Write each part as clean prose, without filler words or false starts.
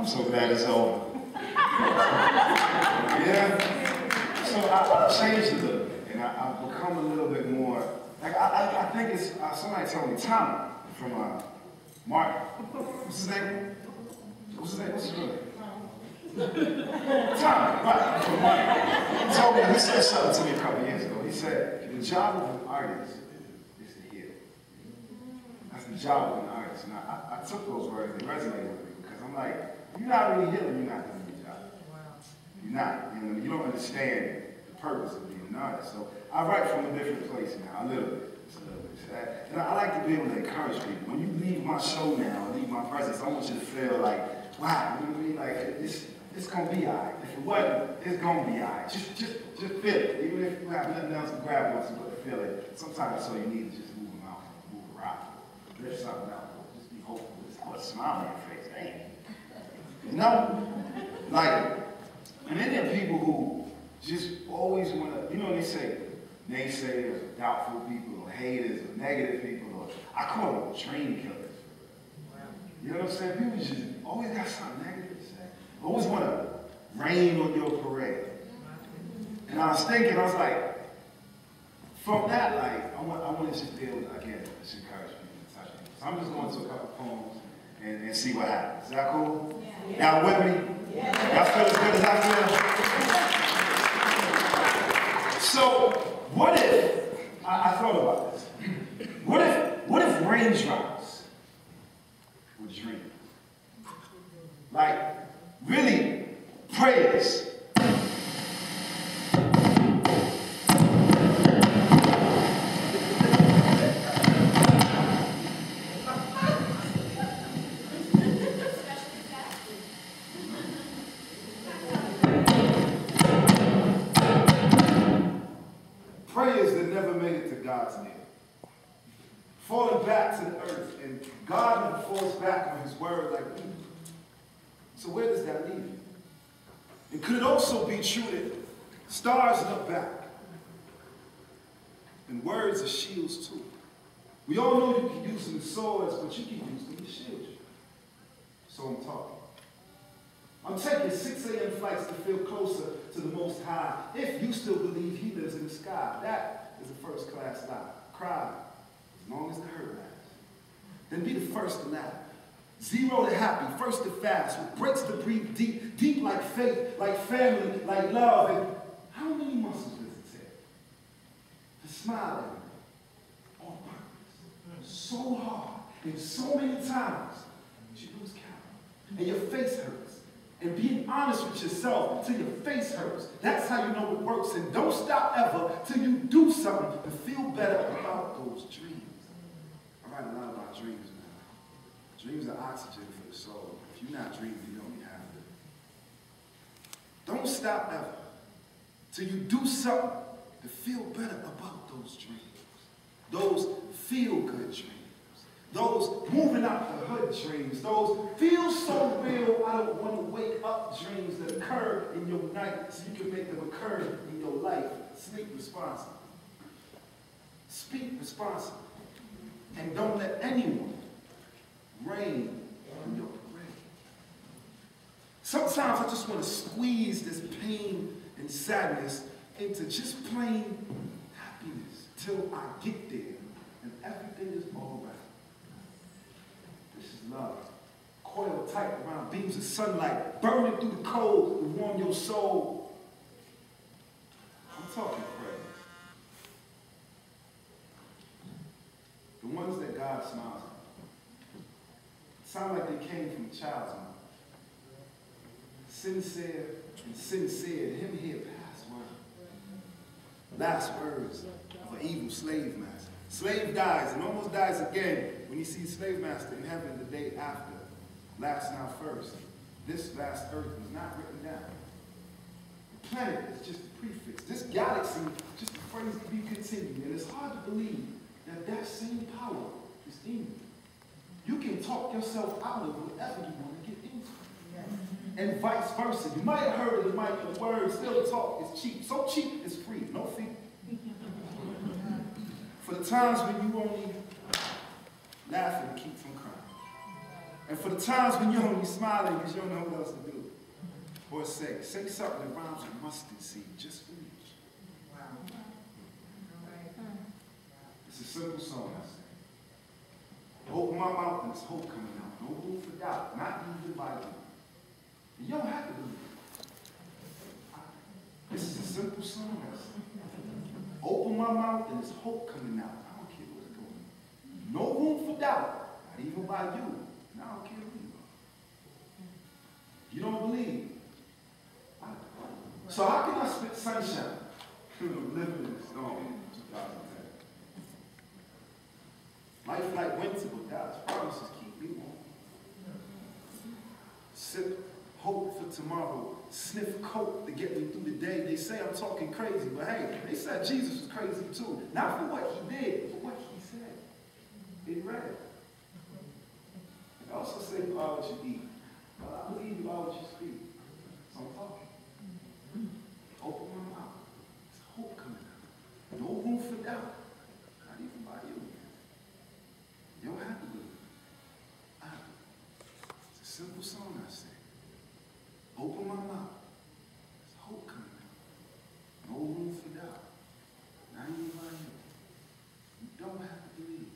so glad it's over. Yeah. So I've changed a little bit, and I've become a little bit more, like I think it's, somebody told me, Tommy from Martin. What's his name? What's his name? What's his real name? Tommy, right, from Martin. He told me, he said something to me a couple years ago. He said, the job of an artist is to heal. That's the job of an artist. And I took those words, they resonated with me, because I'm like, you're not really healing, you're not doing your job. You're not. You don't understand the purpose of being an artist. So I write from a different place now, a little bit. Just a little bit. And I like to be able to encourage people. When you leave my show now, leave my presence, I want you to feel like, wow, you know what I mean? Like, it's gonna be all right. If it wasn't, it's gonna be all right. Just feel it. Even if you have nothing else to grab once, but feel it. Sometimes that's all you need is just move them out, move around. Lift something out. Just be hopeful. Just put a smile on your face. Hey. You know? Like, and then there are people who just always want to, you know what they say, naysayers, or doubtful people, or haters, or negative people, or I call them dream killers. You know what I'm saying? People just always got something negative to say. Always want to rain on your parade. And I was thinking, I was like, from that, like, I want to just be able to, again, just encourage people and touch people. So I'm just going to a couple poems and see what happens. Is that cool? Yeah. Y'all with me? Yeah. Y'all feel as good as I feel? So, what if, I thought about this. What if raindrops were dreams? Like, really, prayers. Prayers that never made it to God's name. Falling back to the earth, and God never falls back on his word like we do. So where does that leave you? And could it also be true that stars look back, and words are shields too? We all know you can use them as swords, but you can use them as shields. So I'm talking. I'm taking 6 a.m. flights to feel closer to the Most High, if you still believe he lives in the sky. That is a first-class lie. Cry as long as the hurt lasts. Then be the first to laugh. 0 to happy, first to fast, with breaks to breathe deep, deep like faith, like family, like love. And how many muscles does it take to smile at me on purpose? So hard and so many times you lose count. And your face hurts. And being honest with yourself until your face hurts. That's how you know it works. And don't stop ever till you do something to feel better about those dreams. I write a lot about dreams. Dreams are oxygen for the soul. If you're not dreaming, you don't have it. Don't stop ever till you do something to feel better about those dreams. Those feel-good dreams. Those moving out the hood dreams. Those feel so real, I don't want to wake up dreams that occur in your night so you can make them occur in your life. Sleep responsibly. Speak responsibly. And don't let anyone rain on your parade. Sometimes I just want to squeeze this pain and sadness into just plain happiness till I get there and everything is all right. This is love. Coiled tight around beams of sunlight, burning through the cold to warm your soul. I'm talking praise. The ones that God smiles at. Sound like they came from a child's mouth. Sincere and sincere, him here past word. Last words of an evil slave master. Slave dies and almost dies again when he sees slave master in heaven the day after. Last now first. This vast earth was not written down. The planet is just a prefix. This galaxy is just a phrase to be continued. And it's hard to believe that that same power is in you. You can talk yourself out of whatever you want to get into. Yes. And vice versa. You might have heard it, you might have words, still talk is cheap. So cheap, it's free, no fee. For the times when you only laugh and keep from crying. And for the times when you're only smiling because you don't know what else to do. Or say something that rhymes with mustard seed just for you. Wow. It's a simple song I sing. Open my mouth and there's hope coming out. No room for doubt, not even by you. You don't have to believe it. This is a simple song I sing. Open my mouth and there's hope coming out. I don't care what's going on. No room for doubt, not even by you. And I don't care who you are. You don't believe. So how can I spit sunshine? Living in the storm, 2010. Life like winter, but God's promises keep me warm. Sip hope for tomorrow. Sniff coke to get me through the day. They say I'm talking crazy, but hey, they said Jesus was crazy too. Not for what he did, but what he said. It read. They also say you are what you eat. Well, I believe you are what you speak. So I'm talking. Open my mouth. There's hope coming out. No room for doubt. Not even by you. You don't have to believe it. I have to. It's a simple song I sing. Open my mouth. There's hope coming out. No room for doubt. Not even by you. You don't have to believe it.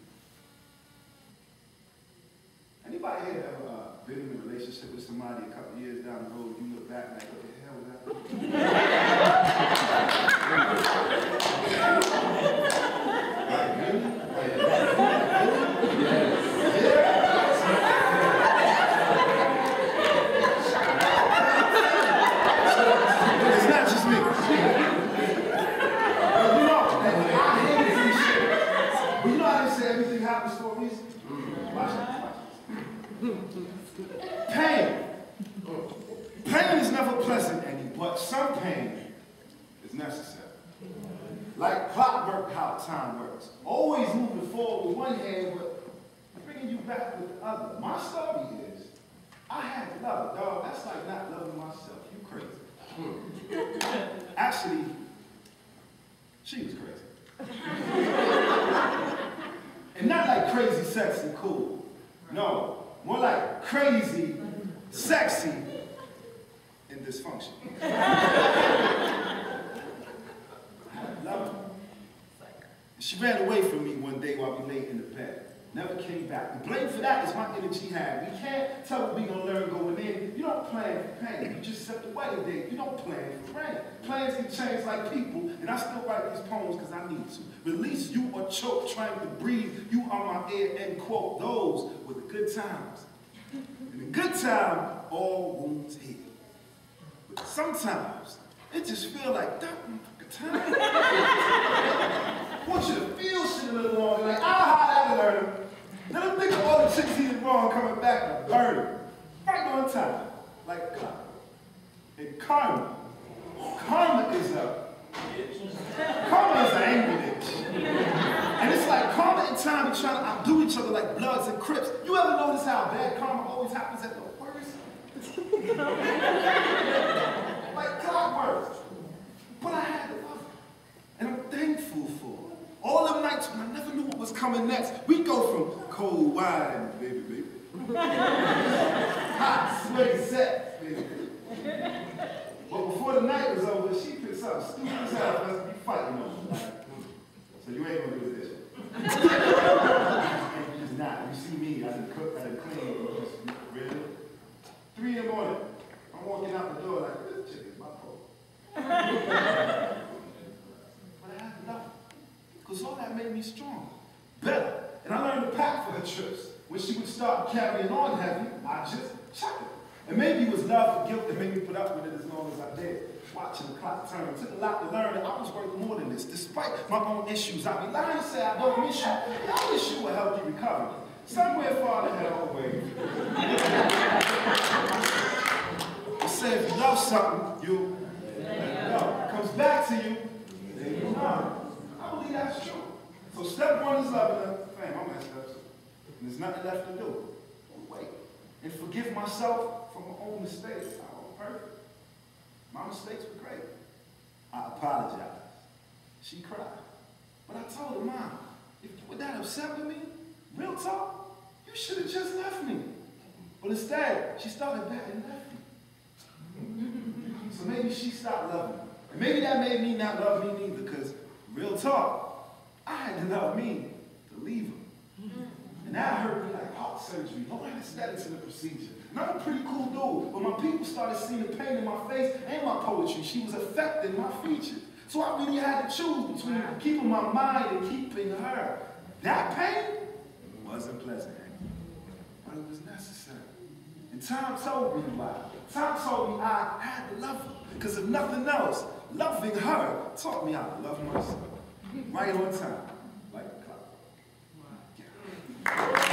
Anybody here ever been in a relationship with somebody a couple years down the road, you look back like, what the hell was that? Like, really? It's not just me. But you know, I hate this shit. But you know how they say everything happens for a reason? Watch it. Pain. Pain is never pleasant, Eddie, but some pain is necessary. Like clockwork, how time works. Always moving forward with one hand, but bringing you back with the other. My story is, I had to love it, dog. That's like not loving myself. You crazy. Actually, she was crazy. And not like crazy, sexy, cool. No. More like crazy, sexy, and dysfunction. I love her. She ran away from me one day while we laid in the bed. Never came back. The blame for that is my inner jihad. We can't tell what we gonna learn going in. You don't plan for pain. You just set the wedding date. You don't plan for rain. Plans can change like people, and I still write these poems because I need to. Release you or choke, trying to breathe. You are my air, end quote. Those were the good times. In a good time, all wounds heal. But sometimes, it just feels like that time. I want you to feel shit a little longer, like, that learner. Let him think of all the chicks he did wrong coming back and burn him. Right on time, like clock. And karma. Karma is an angry bitch. And it's like karma and time are trying to outdo each other like Bloods and Crips. You ever notice how bad karma always happens at the worst? Like clockwork. But I had to love it. And I'm thankful for it. All them nights when I never knew what was coming next, we go from cold wine, baby, baby. Hot, sweaty sex, baby. But before the night was over, she picked something stupid as hell for us to be fighting over. So you ain't gonna do this. And you just not. You see me, I done cook, I done clean, you just really. 3 in the morning, I'm walking out the door like, this chick is my pole. But I had to love it. Because all that made me stronger, better. And I learned to pack for her trips. When she would start carrying on heavy, I just chuck it. And maybe it was love or guilt that made me put up with it as long as I did. Watching the clock turn. It took a lot to learn that I was worth more than this. Despite my own issues, I'd be lying to say I don't miss you. I wish you would help you recover. Somewhere far ahead of the way. I say if you love something, you let it go. It comes back to you, then you know. I believe that's true. So step 1 is loving her. Fam, I messed up. And there's nothing left to do. Wait. And forgive myself for my own mistakes. I wasn't perfect. My mistakes were great. I apologized. She cried. But I told her, Mom, if you were that upset with me, real talk, you should have just left me. But instead, she started batting lefty. So maybe she stopped loving me. And maybe that made me not love me neither, because real talk, I had to love me to leave her. And that hurt me like heart surgery. No anesthetics in the procedure. And I'm a pretty cool dude, but my people started seeing the pain in my face and my poetry. She was affecting my features. So I really had to choose between keeping my mind and keeping her. That pain wasn't pleasant, but it was necessary. And time told me why. Time told me I had to love her. Because if nothing else, loving her taught me how to love myself. Right on time, like a clock. Yeah.